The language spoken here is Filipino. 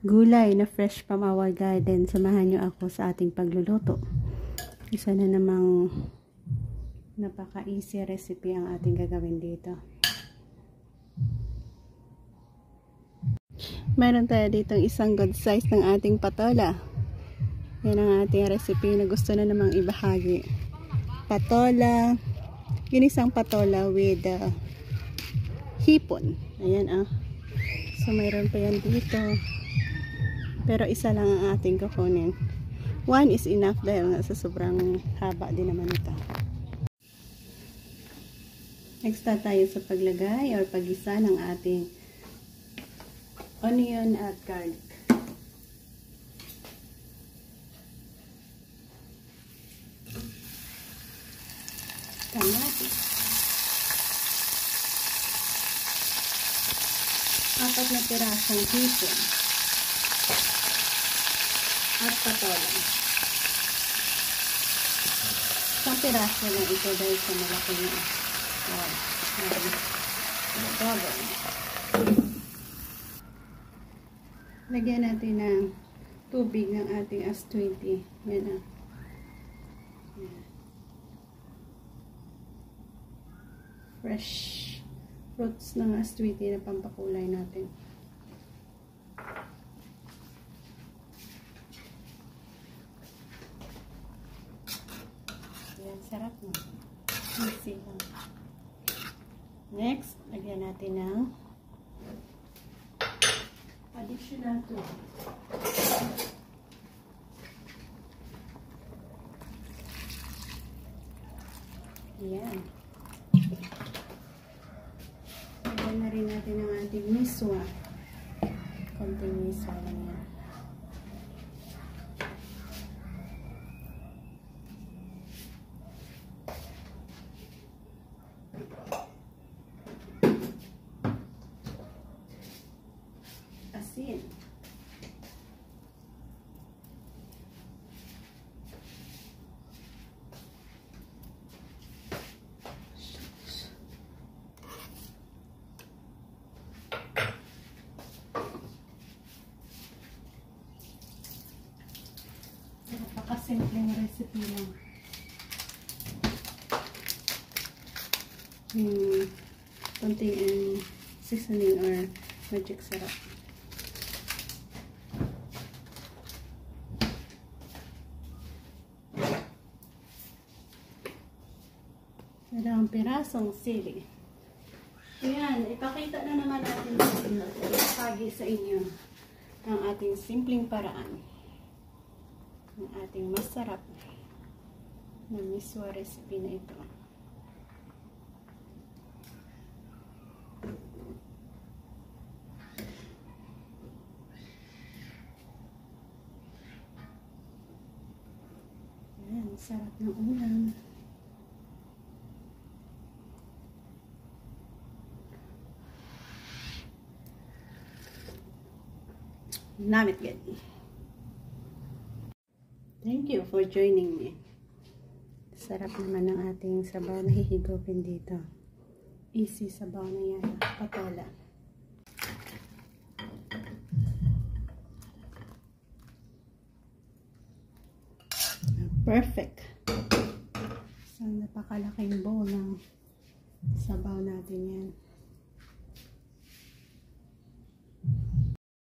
gulay na fresh from our garden. Samahan nyo ako sa ating pagluluto. Isa na namang napaka-easy recipe ang ating gagawin dito. Meron tayo ditong isang good size ng ating patola. Yan ang ating recipe na gusto na namang ibahagi. Patola, ginisang patola with hipon. Ayan So mayroon pa yan dito. Pero isa lang ang ating kukunin. One is enough dahil nga sa sobrang haba din naman ito. Next tayo sa paglagay or paggisa ng ating onion at garlic. Kamatis. 4 na pirasong hipon. At patola. Isang piraso lang ito dahil sa malaki niya. Wow. Lagyan natin ng tubig ng ating as-20. Yan na. Fresh fruits ng as-20 na pampakulay natin. Yan, sarap na. Easy lang. Next, lagyan natin ng additional tubig. Yan. Lagyan na rin natin ang ating miswa. Konting miswa lang yan. Asin. Napakasimpleng recipe lang. Konting seasoning or magic sarap. Dalawang pirasong sili. Ayan, ipakita na naman natin pagi sa inyo ang ating simpleng paraan. Ang ating masarap na miswa recipe na ito. Ayan, sarap ng ulam. Namit good. Thank you for joining me. Sarap naman ng ating sabaw na hihigupin dito. Easy sabaw na yan. Patola. Perfect. So, napakalaking bowl ng sabaw natin yan.